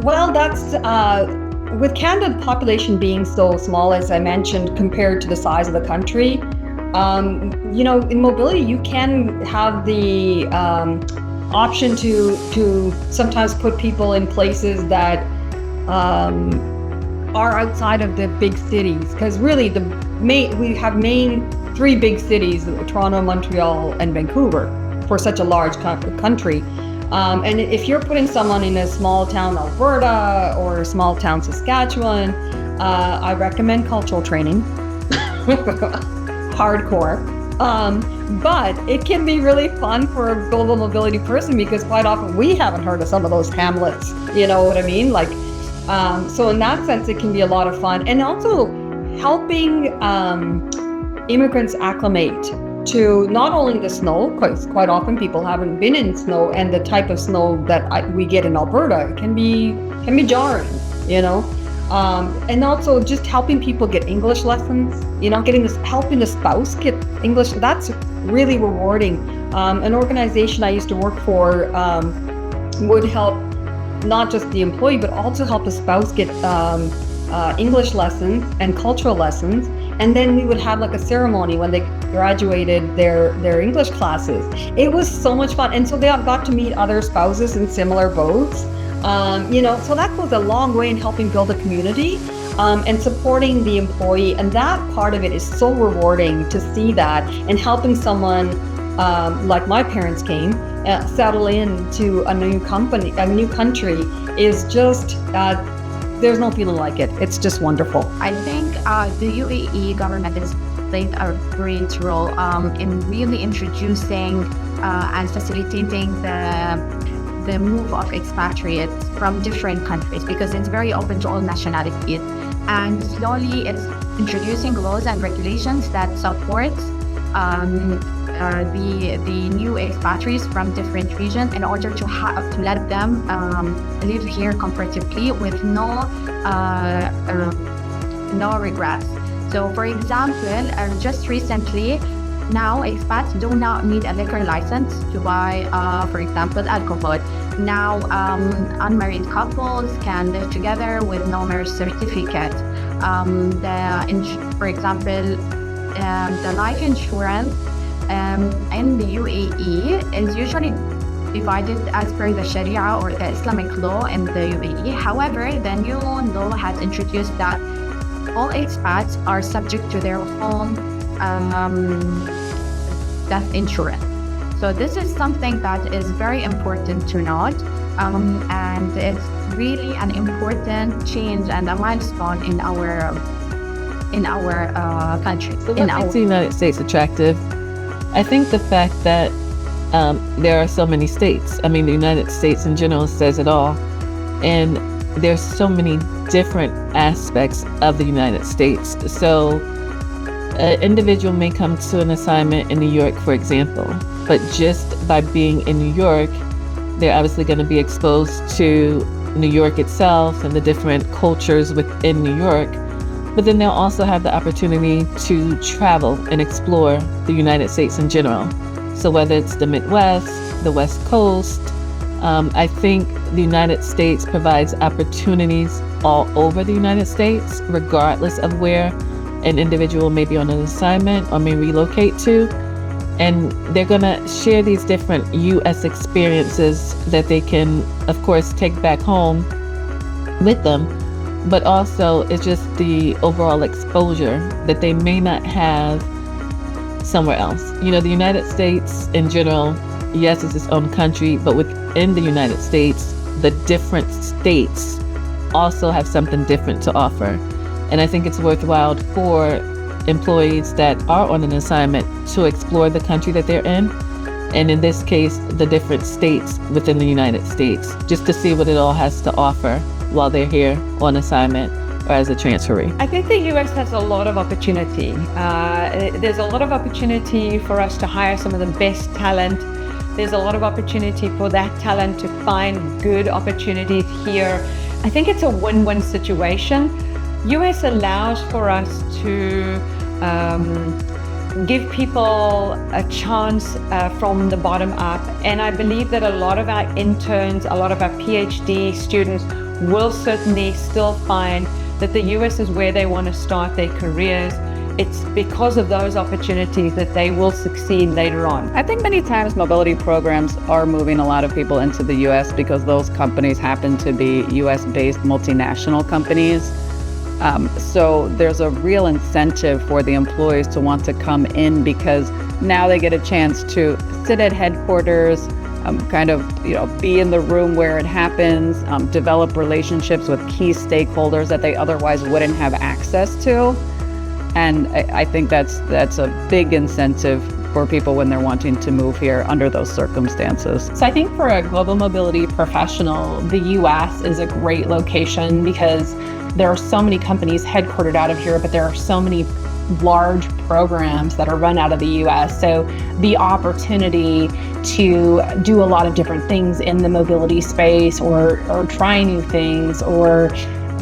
Well, that's with Canada population being so small, as I mentioned, compared to the size of the country. In mobility, you can have the option to sometimes put people in places that are outside of the big cities, because really we have main three big cities: Toronto, Montreal, and Vancouver, for such a large country. And if you're putting someone in a small town Alberta or a small town Saskatchewan, I recommend cultural training. Hardcore. But it can be really fun for a global mobility person, because quite often we haven't heard of some of those hamlets. You know what I mean? So in that sense, it can be a lot of fun. And also helping immigrants acclimate to not only the snow, because quite often people haven't been in snow, and the type of snow that we get in Alberta can be jarring, and also just helping people get English lessons, helping the spouse get English. That's really rewarding. An organization I used to work for would help not just the employee, but also help the spouse get English lessons and cultural lessons. And then we would have like a ceremony when they graduated their English classes. It was so much fun. And so they got to meet other spouses in similar boats. So that goes a long way in helping build a community and supporting the employee. And that part of it is so rewarding to see that, and helping someone like my parents came, settle into a new country is just, there's no feeling like it. It's just wonderful. I think the UAE government has played a great role in really introducing and facilitating the move of expatriates from different countries, because it's very open to all nationalities. And slowly it's introducing laws and regulations that support the new expatriates from different regions, in order to let them live here comfortably with no regrets. So, for example, just recently, now expats do not need a liquor license to buy, for example, alcohol. Now, unmarried couples can live together with no marriage certificate. For example, the life insurance in the UAE is usually divided as per the Sharia or the Islamic law in the UAE. However, the new law has introduced that all expats are subject to their own death insurance. So this is something that is very important to note, and it's really an important change and a milestone in our country. So what makes the United States attractive? I think the fact that there are so many states. I mean, the United States in general says it all. And there's so many different aspects of the United States. So an individual may come to an assignment in New York, for example, but just by being in New York, they're obviously going to be exposed to New York itself and the different cultures within New York. But then they'll also have the opportunity to travel and explore the United States in general. So whether it's the Midwest, the West Coast, I think the United States provides opportunities all over the United States, regardless of where an individual may be on an assignment or may relocate to. And they're going to share these different U.S. experiences that they can, of course, take back home with them. But also it's just the overall exposure that they may not have somewhere else. You know, the United States in general, yes, it's its own country, but within the United States, the different states also have something different to offer. And I think it's worthwhile for employees that are on an assignment to explore the country that they're in. And in this case, the different states within the United States, just to see what it all has to offer while they're here on assignment or as a transferee. I think the US has a lot of opportunity. There's a lot of opportunity for us to hire some of the best talent. There's a lot of opportunity for that talent to find good opportunities here. I think it's a win-win situation. US allows for us to give people a chance from the bottom up. And I believe that a lot of our interns, a lot of our PhD students will certainly still find that the US is where they want to start their careers. It's because of those opportunities that they will succeed later on. I think many times mobility programs are moving a lot of people into the US because those companies happen to be US-based multinational companies. So there's a real incentive for the employees to want to come in because now they get a chance to sit at headquarters, be in the room where it happens, develop relationships with key stakeholders that they otherwise wouldn't have access to. And I think that's a big incentive for people when they're wanting to move here under those circumstances. So I think for a global mobility professional, the US is a great location because there are so many companies headquartered out of here, but there are so many large programs that are run out of the US. So the opportunity to do a lot of different things in the mobility space or try new things or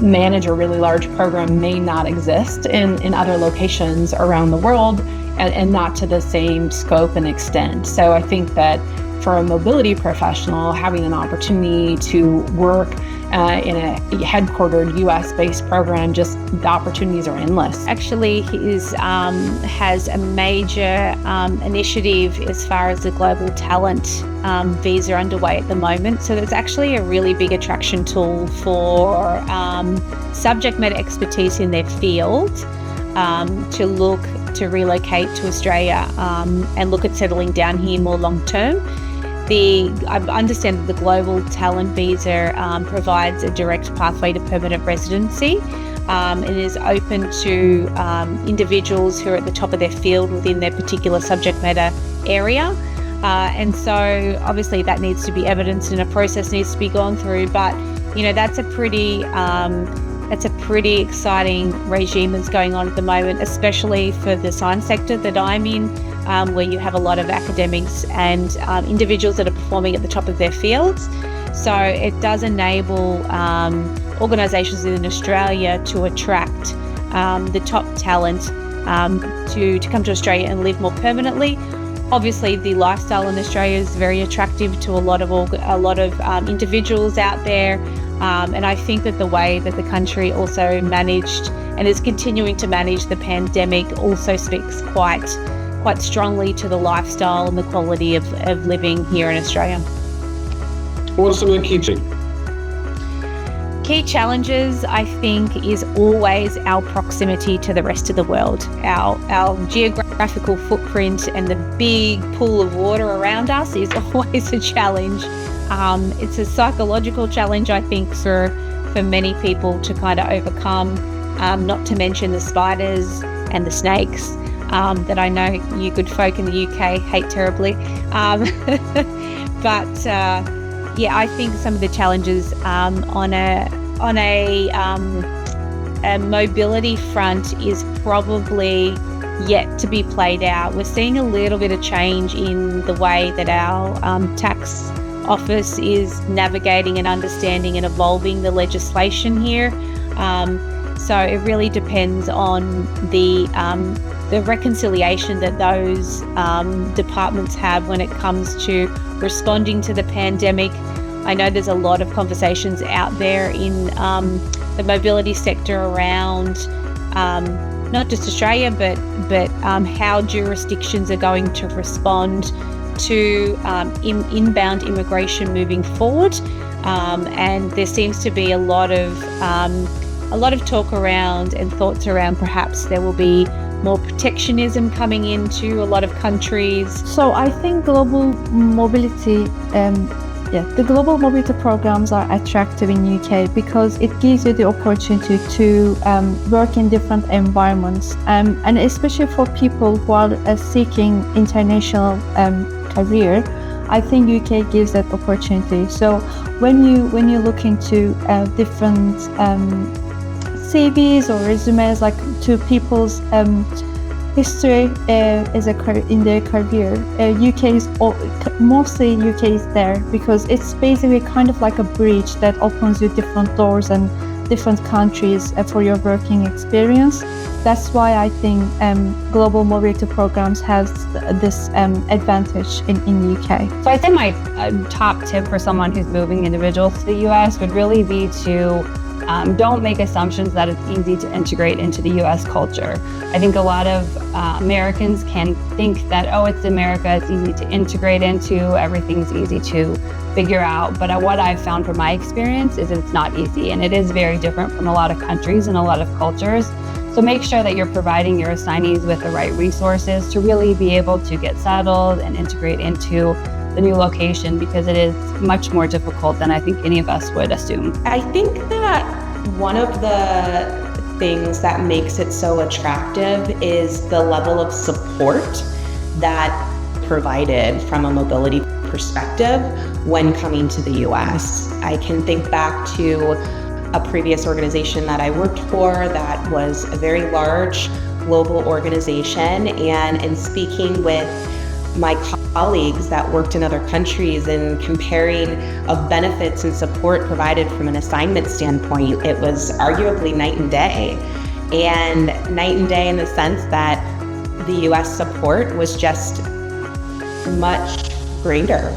manage a really large program may not exist in other locations around the world and not to the same scope and extent. So I think that for a mobility professional, having an opportunity to work in a headquartered US-based program, just the opportunities are endless. Actually, he has a major initiative as far as the global talent visa underway at the moment. So there's actually a really big attraction tool for subject matter expertise in their field to look to relocate to Australia and look at settling down here more long term. I understand that the Global Talent Visa provides a direct pathway to permanent residency and is open to individuals who are at the top of their field within their particular subject matter area. And so obviously that needs to be evidenced and a process needs to be gone through. But, that's a pretty exciting regime that's going on at the moment, especially for the science sector that I'm in. Where you have a lot of academics and individuals that are performing at the top of their fields. So it does enable organisations in Australia to attract the top talent to come to Australia and live more permanently. Obviously, the lifestyle in Australia is very attractive to a lot of individuals out there. And I think that the way that the country also managed and is continuing to manage the pandemic also speaks quite strongly to the lifestyle and the quality of living here in Australia. What are some of the key things? Key challenges, I think, is always our proximity to the rest of the world. Our geographical footprint and the big pool of water around us is always a challenge. It's a psychological challenge, I think, for many people to kind of overcome, not to mention the spiders and the snakes. That I know you good folk in the UK hate terribly. But I think some of the challenges on a mobility front is probably yet to be played out. We're seeing a little bit of change in the way that our tax office is navigating and understanding and evolving the legislation here. So it really depends on the reconciliation that those departments have when it comes to responding to the pandemic. I know there's a lot of conversations out there in the mobility sector around not just Australia, but how jurisdictions are going to respond to inbound immigration moving forward. And there seems to be a lot of talk around and thoughts around perhaps there will be more protectionism coming into a lot of countries. So I think the global mobility programs are attractive in UK because it gives you the opportunity to work in different environments, and especially for people who are seeking international career. I think UK gives that opportunity. So when you look into different CVs or resumes, like to people's history in their career, mostly UK is there because it's basically kind of like a bridge that opens you different doors and different countries for your working experience. That's why I think global mobility programs has this advantage in UK. So I'd say my top tip for someone who's moving individuals to the U.S. would really be to don't make assumptions that it's easy to integrate into the U.S. culture. I think a lot of Americans can think that, oh, it's America, it's easy to integrate into, everything's easy to figure out. But what I've found from my experience is it's not easy, and it is very different from a lot of countries and a lot of cultures. So make sure that you're providing your assignees with the right resources to really be able to get settled and integrate into the new location, because it is much more difficult than I think any of us would assume. I think that one of the things that makes it so attractive is the level of support that provided from a mobility perspective when coming to the US. I can think back to a previous organization that I worked for that was a very large global organization, and in speaking with my colleagues that worked in other countries and comparing of benefits and support provided from an assignment standpoint, it was arguably night and day. And night and day in the sense that the US support was just much greater.